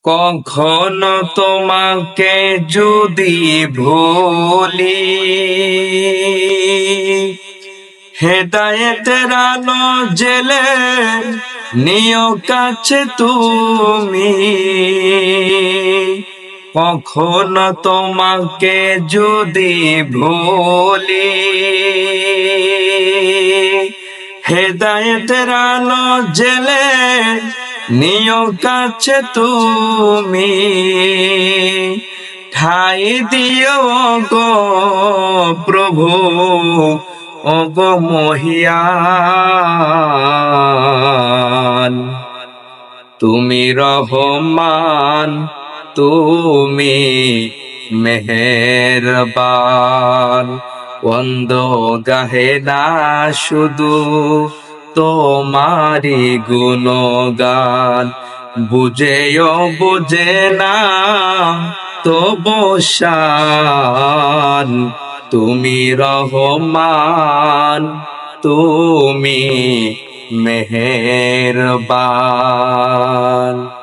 কখনো তোমাকে যদি ভুলি, হেদায়েতের আলো জেলে নিও কাছে তুমি। কখনো তোমাকে যদি ভুলি, হেদায়েতের আলো জেলে নিও কাছে তুমি। ঠাই দিও গো প্রভু, ও গো মহিয়ান। তুমি রহমান, তুমি মেহেরবান। অন্ধ গাহে না শুধু তোমারি গুণগান, বুঝেও বুঝে না তবু শান। তুমি রহমান, তুমি মেহেরবান।